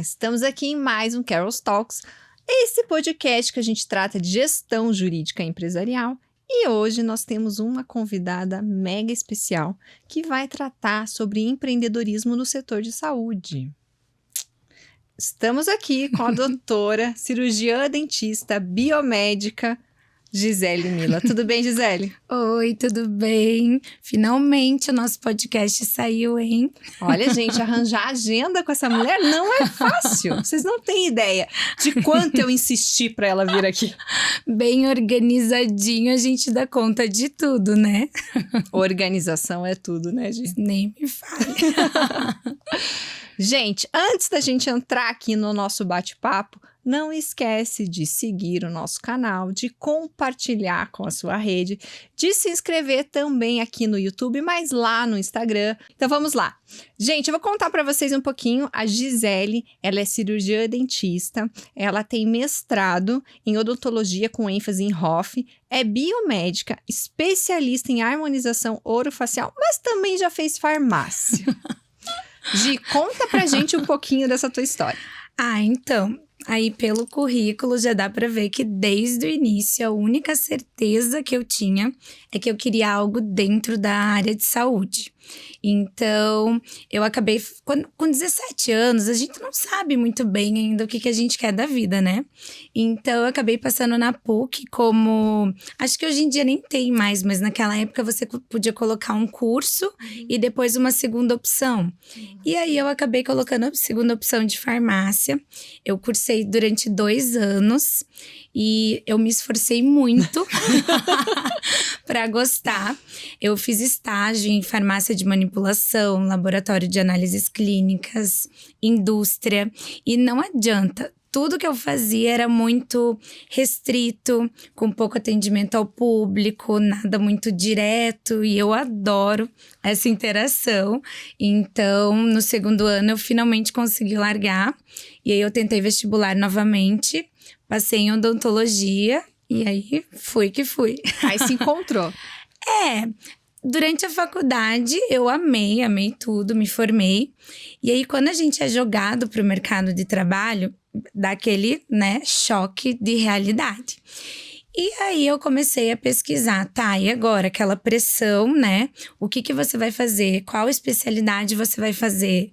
Estamos aqui em mais um Carol's Talks, esse podcast que a gente trata de gestão jurídica empresarial. E hoje nós temos uma convidada mega especial que vai tratar sobre empreendedorismo no setor de saúde. Estamos aqui com a doutora, cirurgiã dentista, biomédica, Gisele Mila. Tudo bem, Gisele? Oi, tudo bem? Finalmente o nosso podcast saiu, hein? Olha, gente, arranjar agenda com essa mulher não é fácil. Vocês não têm ideia de quanto eu insisti para ela vir aqui. Bem organizadinho, a gente dá conta de tudo, né? Organização é tudo, né, Gi? Nem me fale. Gente, antes da gente entrar aqui no nosso bate-papo, não esquece de seguir o nosso canal, de compartilhar com a sua rede, de se inscrever também aqui no YouTube, mas lá no Instagram. Então vamos lá. Gente, eu vou contar para vocês um pouquinho. A Gisele, ela é cirurgiã dentista, ela tem mestrado em odontologia com ênfase em HOF, é biomédica, especialista em harmonização orofacial, mas também já fez farmácia. Gi, conta pra gente um pouquinho dessa tua história. Então, aí pelo currículo já dá pra ver que desde o início a única certeza que eu tinha é que eu queria algo dentro da área de saúde. Então, eu acabei, com 17 anos, a gente não sabe muito bem ainda o que a gente quer da vida, né? Então, eu acabei passando na PUC como... Acho que hoje em dia nem tem mais, mas naquela época você podia colocar um curso e depois uma segunda opção. E aí, eu acabei colocando a segunda opção de farmácia. Eu cursei durante 2 anos e eu me esforcei muito para gostar. Eu fiz estágio em farmácia de manipulação, laboratório de análises clínicas, indústria. E não adianta, tudo que eu fazia era muito restrito, com pouco atendimento ao público, nada muito direto. E eu adoro essa interação. Então, no segundo ano, eu finalmente consegui largar. E aí, eu tentei vestibular novamente, passei em odontologia. E aí, fui que fui. Aí se encontrou. Durante a faculdade, eu amei tudo, me formei. E aí, quando a gente é jogado para o mercado de trabalho, dá aquele, choque de realidade. E aí, eu comecei a pesquisar, e agora? Aquela pressão, O que você vai fazer? Qual especialidade você vai fazer?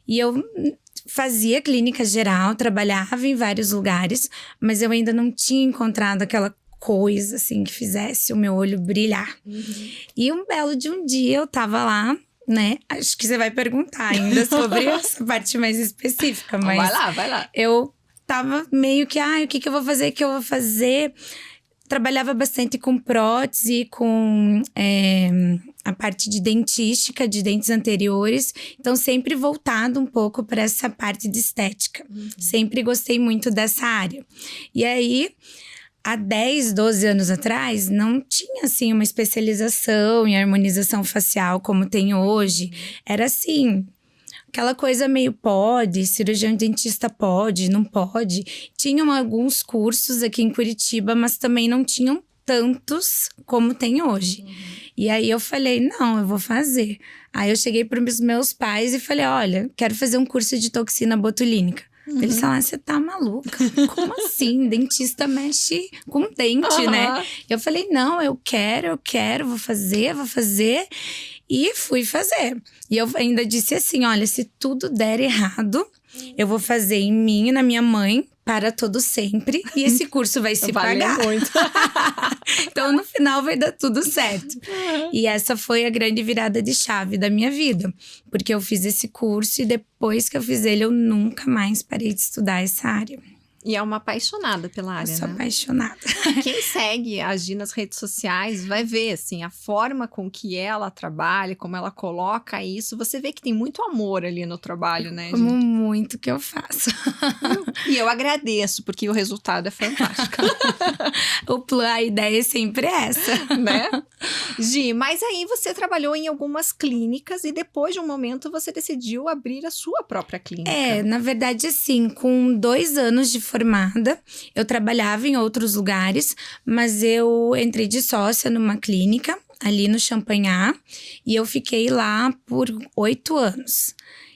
E eu fazia clínica geral, trabalhava em vários lugares, mas eu ainda não tinha encontrado aquela coisa, assim, que fizesse o meu olho brilhar. E um belo de um dia, eu tava lá, Acho que você vai perguntar ainda sobre essa parte mais específica, mas... Vai lá. Eu tava meio que, o que eu vou fazer, Trabalhava bastante com prótese, com a parte de dentística, de dentes anteriores. Então, sempre voltado um pouco para essa parte de estética. Sempre gostei muito dessa área. E aí, há 10, 12 anos atrás, não tinha, assim, uma especialização em harmonização facial como tem hoje. Era assim... Aquela coisa meio cirurgião dentista pode, não pode. Tinham alguns cursos aqui em Curitiba, mas também não tinham tantos como tem hoje. E aí eu falei, não, eu vou fazer. Aí eu cheguei para os meus pais e falei, olha, quero fazer um curso de toxina botulínica. Eles falaram, você tá maluca? Como assim? Dentista mexe com dente, né? Eu falei, não, eu quero, vou fazer. E fui fazer. E eu ainda disse assim, olha, se tudo der errado, eu vou fazer em mim e na minha mãe para todo sempre. E esse curso vai se pagar. Muito. Então, no final, vai dar tudo certo. E essa foi a grande virada de chave da minha vida. Porque eu fiz esse curso e depois que eu fiz ele, eu nunca mais parei de estudar essa área. E é uma apaixonada pela área, Eu sou apaixonada. Quem segue a Gi nas redes sociais vai ver, assim, a forma com que ela trabalha, como ela coloca isso. Você vê que tem muito amor ali no trabalho, né, Gi? Amo muito que eu faço. E eu agradeço, porque o resultado é fantástico. A ideia é sempre essa. Né? Gi, mas aí você trabalhou em algumas clínicas e depois de um momento você decidiu abrir a sua própria clínica. Na verdade, assim, com 2 anos de formada, eu trabalhava em outros lugares, mas eu entrei de sócia numa clínica ali no Champanhar e eu fiquei lá por 8 anos.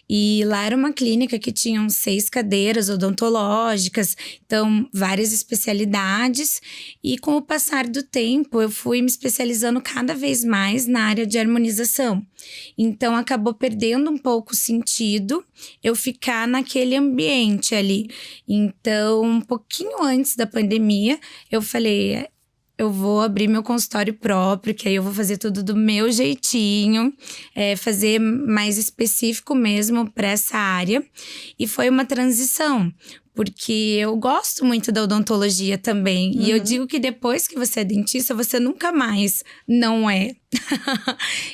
E lá era uma clínica que tinha 6 cadeiras odontológicas, então várias especialidades. E com o passar do tempo, eu fui me especializando cada vez mais na área de harmonização. Então acabou perdendo um pouco o sentido eu ficar naquele ambiente ali. Então, um pouquinho antes da pandemia, eu falei, eu vou abrir meu consultório próprio, que aí eu vou fazer tudo do meu jeitinho, fazer mais específico mesmo para essa área. E foi uma transição, porque eu gosto muito da odontologia também. E eu digo que depois que você é dentista, você nunca mais não é.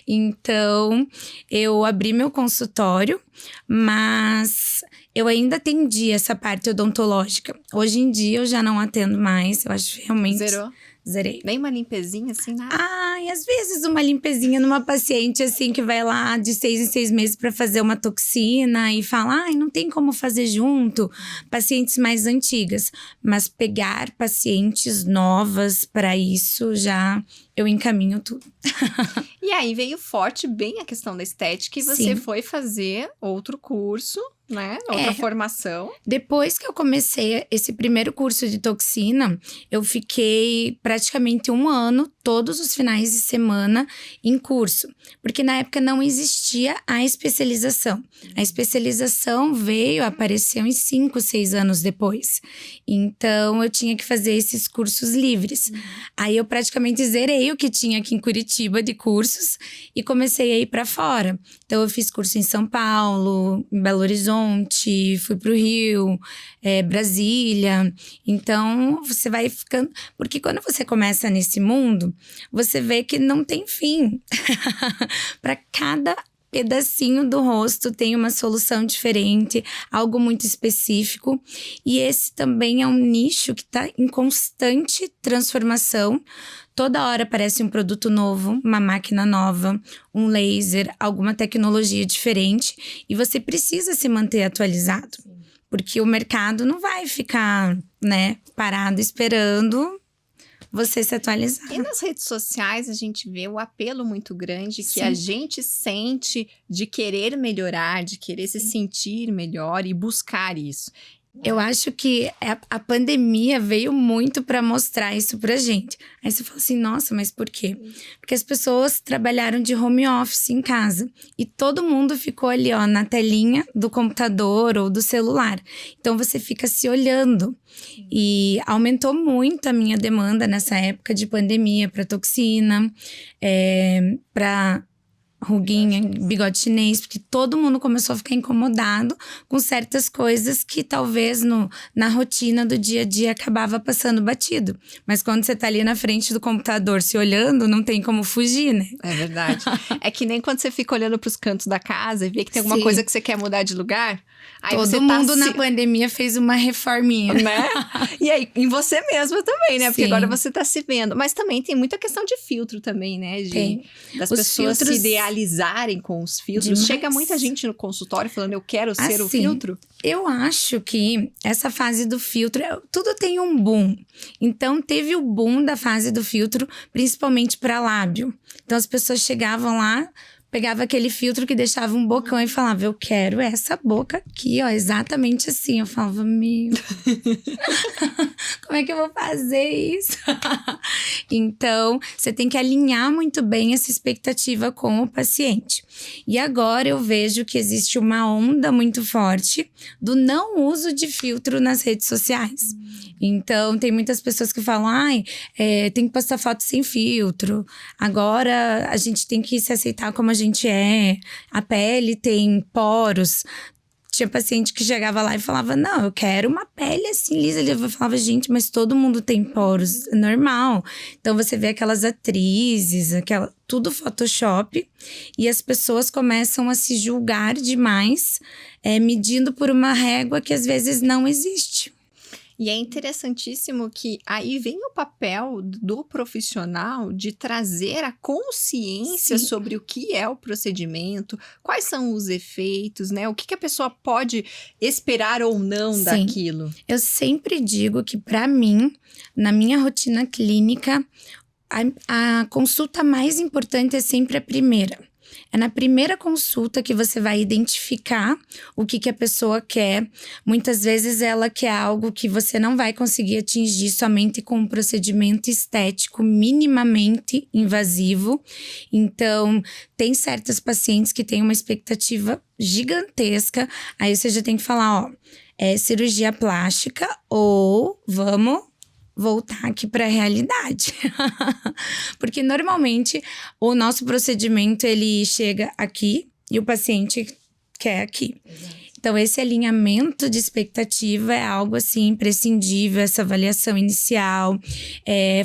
Então, eu abri meu consultório, mas eu ainda atendi essa parte odontológica. Hoje em dia, eu já não atendo mais. Eu acho realmente... Zerou? Zerei. Nem uma limpezinha assim, nada? Ai, às vezes uma limpezinha numa paciente assim que vai lá de 6 em 6 meses para fazer uma toxina e fala, ai, não tem como fazer junto. Pacientes mais antigas. Mas pegar pacientes novas para isso já eu encaminho tudo. E aí veio forte bem a questão da estética e você Sim. foi fazer outro curso, né? Outra formação. Depois que eu comecei esse primeiro curso de toxina, eu fiquei praticamente 1 ano, todos os finais de semana, em curso. Porque na época não existia a especialização. A especialização apareceu em 5, 6 anos depois. Então, eu tinha que fazer esses cursos livres. Aí, eu praticamente zerei o que tinha aqui em Curitiba de cursos e comecei a ir para fora. Então, eu fiz curso em São Paulo, em Belo Horizonte, fui para o Rio, Brasília. Então, você vai ficando... Porque quando você começa nesse mundo, você vê que não tem fim. Para cada pedacinho do rosto tem uma solução diferente, algo muito específico. E esse também é um nicho que está em constante transformação. Toda hora aparece um produto novo, uma máquina nova, um laser, alguma tecnologia diferente. E você precisa se manter atualizado. Porque o mercado não vai ficar, né, parado esperando você se atualizar. E nas redes sociais a gente vê o apelo muito grande que a gente sente de querer melhorar, de querer se sentir melhor e buscar isso. Eu acho que a pandemia veio muito para mostrar isso pra gente. Aí você fala assim, nossa, mas por quê? Porque as pessoas trabalharam de home office em casa. E todo mundo ficou ali, ó, na telinha do computador ou do celular. Então, você fica se olhando. E aumentou muito a minha demanda nessa época de pandemia para toxina, para ruguinha, bigode chinês, porque todo mundo começou a ficar incomodado com certas coisas que talvez na rotina do dia a dia acabava passando batido. Mas quando você tá ali na frente do computador se olhando, não tem como fugir, né? É verdade. É que nem quando você fica olhando pros cantos da casa e vê que tem alguma coisa que você quer mudar de lugar. Aí todo você mundo na pandemia fez uma reforminha. Né? E aí, em você mesma também, né? Porque Sim. agora você tá se vendo. Mas também tem muita questão de filtro também, né? Das Os pessoas filtros... se idealizarem com os filtros. Demais. Chega muita gente no consultório falando, eu quero ser o Assim, filtro. Eu acho que essa fase do filtro, tudo tem um boom. Então, teve o boom da fase do filtro, principalmente para lábio. Então, as pessoas chegavam lá, pegava aquele filtro que deixava um bocão e falava, eu quero essa boca aqui, ó, exatamente assim. Eu falava, meu, como é que eu vou fazer isso? Então, você tem que alinhar muito bem essa expectativa com o paciente. E agora eu vejo que existe uma onda muito forte do não uso de filtro nas redes sociais. Então, tem muitas pessoas que falam, tem que postar foto sem filtro. Agora, a gente tem que se aceitar como a gente é. A pele tem poros. Tinha paciente que chegava lá e falava, não, eu quero uma pele assim lisa. Eu falava, gente, mas todo mundo tem poros, é normal. Então, você vê aquelas atrizes, tudo Photoshop. E as pessoas começam a se julgar demais, medindo por uma régua que às vezes não existe. E é interessantíssimo que aí vem o papel do profissional de trazer a consciência sobre o que é o procedimento, quais são os efeitos, né? O que a pessoa pode esperar ou não daquilo. Eu sempre digo que, para mim, na minha rotina clínica, a consulta mais importante é sempre a primeira. É na primeira consulta que você vai identificar o que a pessoa quer. Muitas vezes ela quer algo que você não vai conseguir atingir somente com um procedimento estético minimamente invasivo. Então, tem certas pacientes que têm uma expectativa gigantesca. Aí você já tem que falar, ó, é cirurgia plástica ou vamos voltar aqui para a realidade. Porque normalmente o nosso procedimento ele chega aqui e o paciente quer aqui. Então esse alinhamento de expectativa é algo assim imprescindível, essa avaliação inicial,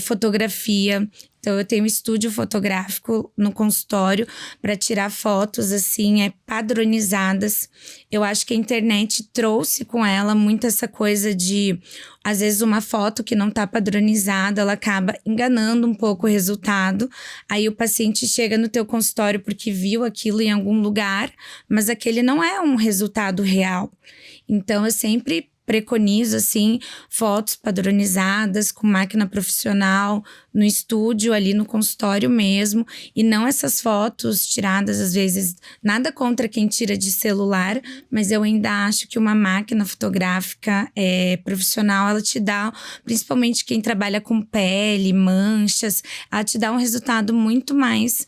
fotografia. Então, eu tenho um estúdio fotográfico no consultório para tirar fotos, assim, padronizadas. Eu acho que a internet trouxe com ela muito essa coisa de, às vezes, uma foto que não tá padronizada, ela acaba enganando um pouco o resultado. Aí, o paciente chega no teu consultório porque viu aquilo em algum lugar, mas aquele não é um resultado real. Então, eu sempre preconizo, assim, fotos padronizadas, com máquina profissional, no estúdio, ali no consultório mesmo. E não essas fotos tiradas, às vezes, nada contra quem tira de celular, mas eu ainda acho que uma máquina fotográfica profissional, ela te dá, principalmente quem trabalha com pele, manchas, ela te dá um resultado muito mais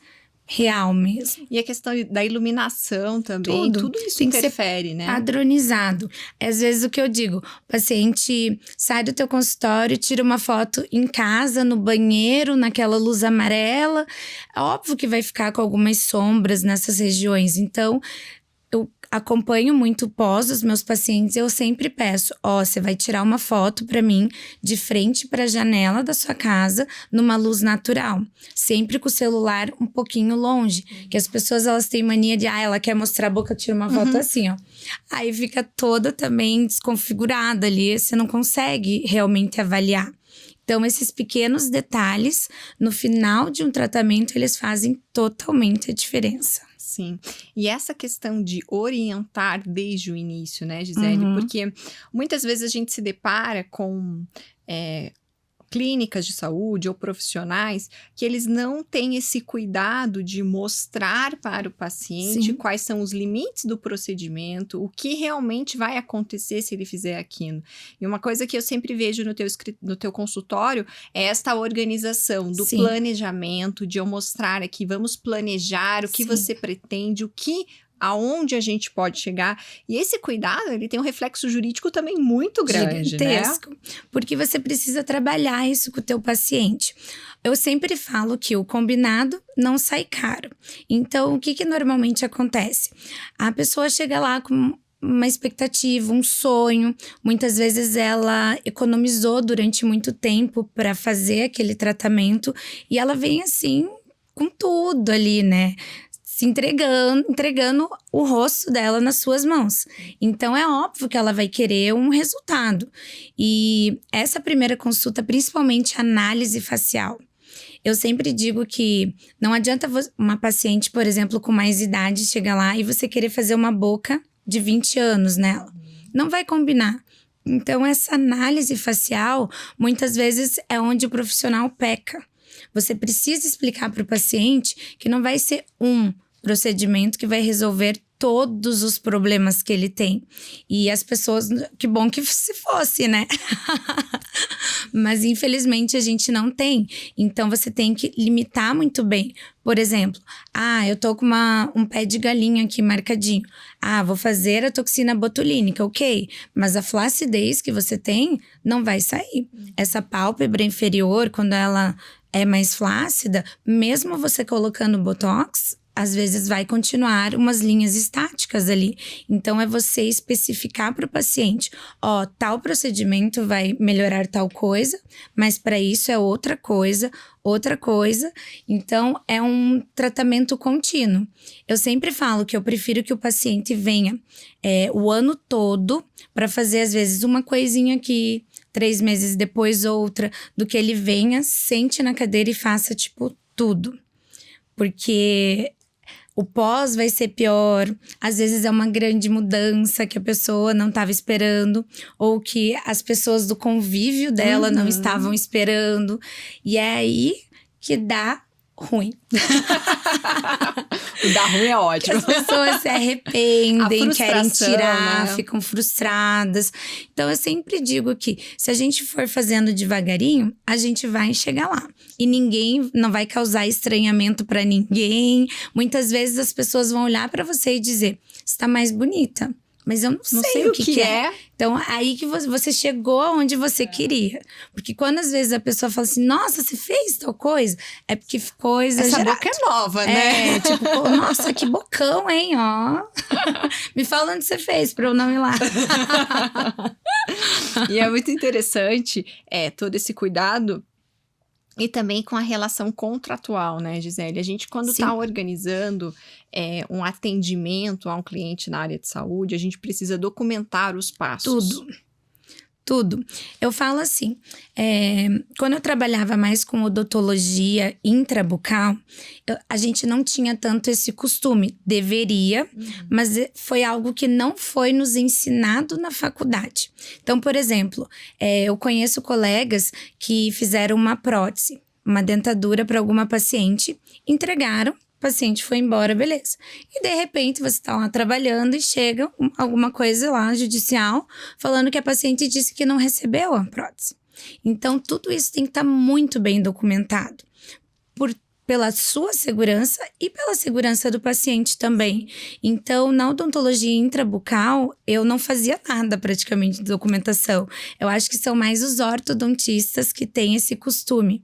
real mesmo. E a questão da iluminação também, tudo isso tem interfere, que ser né? Padronizado. Às vezes o que eu digo, o paciente sai do teu consultório, tira uma foto em casa, no banheiro, naquela luz amarela. É óbvio que vai ficar com algumas sombras nessas regiões. Então, eu acompanho muito pós os meus pacientes, eu sempre peço, você vai tirar uma foto para mim de frente para a janela da sua casa, numa luz natural, sempre com o celular um pouquinho longe, que as pessoas elas têm mania de, ela quer mostrar a boca, tira uma foto assim, ó. Aí fica toda também desconfigurada ali, você não consegue realmente avaliar. Então, esses pequenos detalhes, no final de um tratamento, eles fazem totalmente a diferença. Sim, e essa questão de orientar desde o início, né, Gisele? Porque muitas vezes a gente se depara com clínicas de saúde ou profissionais que eles não têm esse cuidado de mostrar para o paciente Sim. quais são os limites do procedimento, o que realmente vai acontecer se ele fizer aquilo. E uma coisa que eu sempre vejo no teu consultório é esta organização do Sim. planejamento, de eu mostrar aqui, vamos planejar o que Sim. você pretende, aonde a gente pode chegar. E esse cuidado, ele tem um reflexo jurídico também muito grande, gigantesco, né? Porque você precisa trabalhar isso com o teu paciente. Eu sempre falo que o combinado não sai caro. Então, o que normalmente acontece? A pessoa chega lá com uma expectativa, um sonho. Muitas vezes ela economizou durante muito tempo para fazer aquele tratamento e ela vem assim com tudo ali, né? Se entregando o rosto dela nas suas mãos. Então, é óbvio que ela vai querer um resultado. E essa primeira consulta, principalmente análise facial. Eu sempre digo que não adianta uma paciente, por exemplo, com mais idade, chegar lá e você querer fazer uma boca de 20 anos nela. Não vai combinar. Então, essa análise facial, muitas vezes, é onde o profissional peca. Você precisa explicar para o paciente que não vai ser um procedimento que vai resolver todos os problemas que ele tem. E as pessoas, que bom que se fosse, né? Mas infelizmente a gente não tem. Então você tem que limitar muito bem. Por exemplo, eu tô com um pé de galinha aqui marcadinho. Vou fazer a toxina botulínica, ok. Mas a flacidez que você tem não vai sair. Essa pálpebra inferior, quando ela é mais flácida, mesmo você colocando botox, às vezes vai continuar umas linhas estáticas ali. Então, é você especificar para o paciente, tal procedimento vai melhorar tal coisa, mas para isso é outra coisa. Então, é um tratamento contínuo. Eu sempre falo que eu prefiro que o paciente venha o ano todo para fazer, às vezes, uma coisinha aqui, 3 meses depois outra, do que ele venha, sente na cadeira e faça, tudo. Porque o pós vai ser pior, às vezes é uma grande mudança que a pessoa não estava esperando, ou que as pessoas do convívio dela não estavam esperando. E é aí que dá ruim. O dar ruim é ótimo. As pessoas se arrependem, A querem tirar, né? ficam frustradas. Então, eu sempre digo que se a gente for fazendo devagarinho, a gente vai chegar lá. E ninguém não vai causar estranhamento pra ninguém. Muitas vezes as pessoas vão olhar pra você e dizer, você tá mais bonita. Mas eu não sei o que é. Então, aí que você chegou aonde você queria. Porque quando às vezes a pessoa fala assim, nossa, você fez tal coisa, é porque ficou exagerado. Essa boca é nova, né? Tipo, nossa, que bocão, hein, ó. Me fala onde você fez pra eu não ir lá. E é muito interessante todo esse cuidado. E também com a relação contratual, né, Gisele? A gente, quando está organizando um atendimento a um cliente na área de saúde, a gente precisa documentar os passos. Tudo. Eu falo assim, quando eu trabalhava mais com odontologia intrabucal, a gente não tinha tanto esse costume. Deveria, mas foi algo que não foi nos ensinado na faculdade. Então, por exemplo, eu conheço colegas que fizeram uma prótese, uma dentadura para alguma paciente, entregaram, o paciente foi embora, beleza. E de repente você está lá trabalhando e chega alguma coisa lá judicial falando que a paciente disse que não recebeu a prótese. Então tudo isso tem que estar muito bem documentado. Pela sua segurança e pela segurança do paciente também. Então, na odontologia intrabucal, eu não fazia nada praticamente de documentação. Eu acho que são mais os ortodontistas que têm esse costume.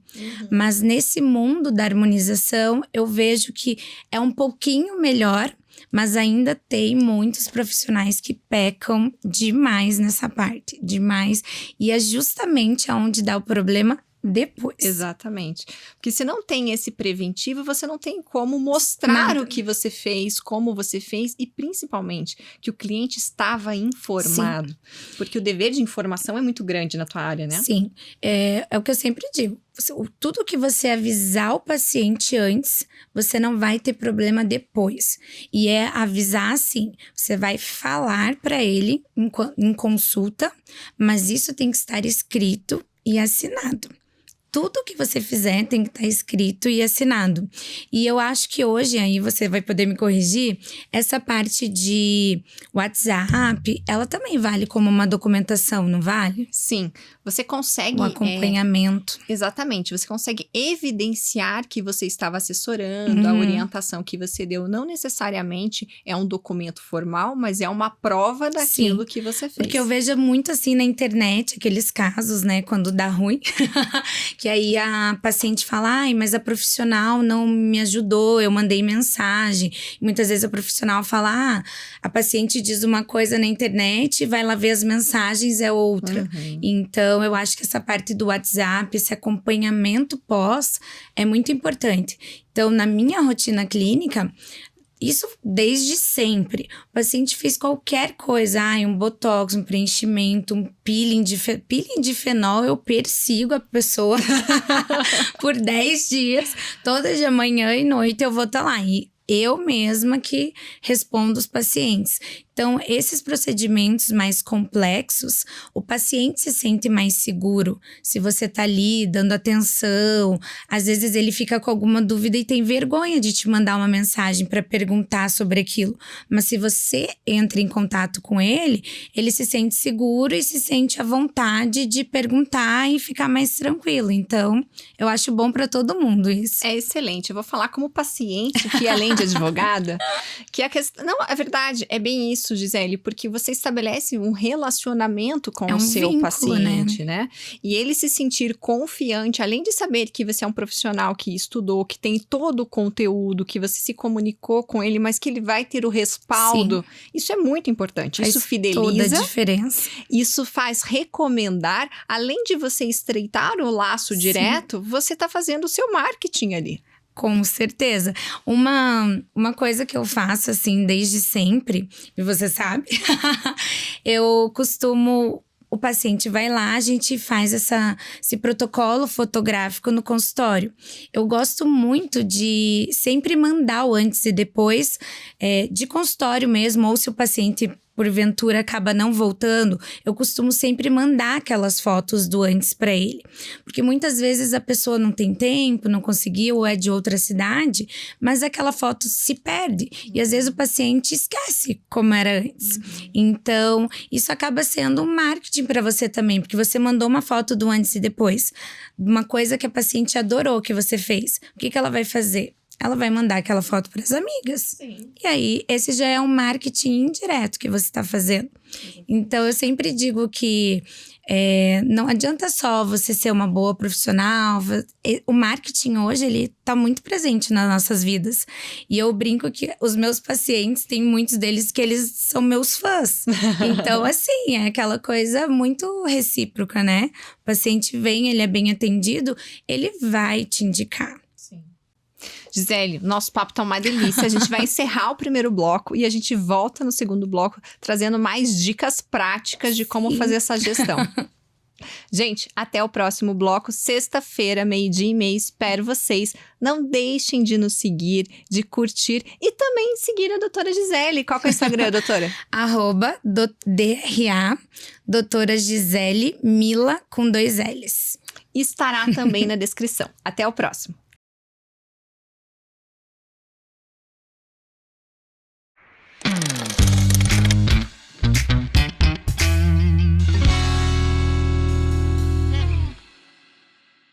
Mas nesse mundo da harmonização, eu vejo que é um pouquinho melhor, mas ainda tem muitos profissionais que pecam demais nessa parte, demais. E é justamente onde dá o problema depois. Exatamente. Porque se não tem esse preventivo, você não tem como mostrar o que você fez, como você fez e principalmente que o cliente estava informado. Sim. Porque o dever de informação é muito grande na tua área, né? Sim. É o que eu sempre digo. Tudo que você avisar o paciente antes, você não vai ter problema depois. E é avisar assim, você vai falar para ele em consulta, mas isso tem que estar escrito e assinado. Tudo que você fizer tem que estar escrito e assinado. E eu acho que hoje, aí você vai poder me corrigir, essa parte de WhatsApp, ela também vale como uma documentação, não vale? Sim, você consegue… O acompanhamento. Exatamente, você consegue evidenciar que você estava assessorando, a orientação que você deu não necessariamente é um documento formal, mas é uma prova daquilo que você fez. Porque eu vejo muito assim na internet, aqueles casos, né, quando dá ruim… Que aí a paciente fala, ai, mas a profissional não me ajudou, eu mandei mensagem. E muitas vezes a profissional fala, a paciente diz uma coisa na internet, vai lá ver as mensagens, é outra. Então, eu acho que essa parte do WhatsApp, esse acompanhamento pós, é muito importante. Então, na minha rotina clínica… Isso desde sempre. O paciente fez qualquer coisa, um botox, um preenchimento, um peeling de fenol, eu persigo a pessoa por 10 dias. Toda de manhã e noite eu vou estar lá. E eu mesma que respondo os pacientes. Então, esses procedimentos mais complexos, o paciente se sente mais seguro. Se você está ali dando atenção, às vezes ele fica com alguma dúvida e tem vergonha de te mandar uma mensagem para perguntar sobre aquilo. Mas se você entra em contato com ele, ele se sente seguro e se sente à vontade de perguntar e ficar mais tranquilo. Então, eu acho bom para todo mundo isso. É excelente. Eu vou falar como paciente, que além de advogada, que a questão… Não, é verdade, é bem isso, Gisele, porque você estabelece um relacionamento com o seu vínculo, paciente, né? E ele se sentir confiante, além de saber que você é um profissional que estudou, que tem todo o conteúdo, que você se comunicou com ele, mas que ele vai ter o respaldo. Sim. Isso é muito importante. Isso fideliza. Toda a diferença. Isso faz recomendar, além de você estreitar o laço direto, você está fazendo o seu marketing ali. Com certeza. Uma coisa que eu faço, assim, desde sempre, e você sabe, eu costumo… O paciente vai lá, a gente faz esse protocolo fotográfico no consultório. Eu gosto muito de sempre mandar o antes e depois de consultório mesmo, ou se o paciente porventura acaba não voltando, eu costumo sempre mandar aquelas fotos do antes para ele. Porque muitas vezes a pessoa não tem tempo, não conseguiu ou é de outra cidade, mas aquela foto se perde. E às vezes o paciente esquece como era antes. Então, isso acaba sendo um marketing para você também, porque você mandou uma foto do antes e depois. Uma coisa que a paciente adorou que você fez. O que ela vai fazer? Ela vai mandar aquela foto para as amigas. Sim. E aí, esse já é um marketing indireto que você está fazendo. Então, eu sempre digo que não adianta só você ser uma boa profissional. O marketing hoje, ele tá muito presente nas nossas vidas. E eu brinco que os meus pacientes, tem muitos deles que eles são meus fãs. Então, assim, é aquela coisa muito recíproca, né? O paciente vem, ele é bem atendido, ele vai te indicar. Gisele, nosso papo tá uma delícia. A gente vai encerrar o primeiro bloco e a gente volta no segundo bloco trazendo mais dicas práticas de como fazer essa gestão. Gente, até o próximo bloco, sexta-feira, 12:30. Espero vocês. Não deixem de nos seguir, de curtir e também seguir a doutora Gisele. Qual que é o Instagram, doutora? @DRA, doutora Gisele Mila com 2 L's. Estará também na descrição. Até o próximo.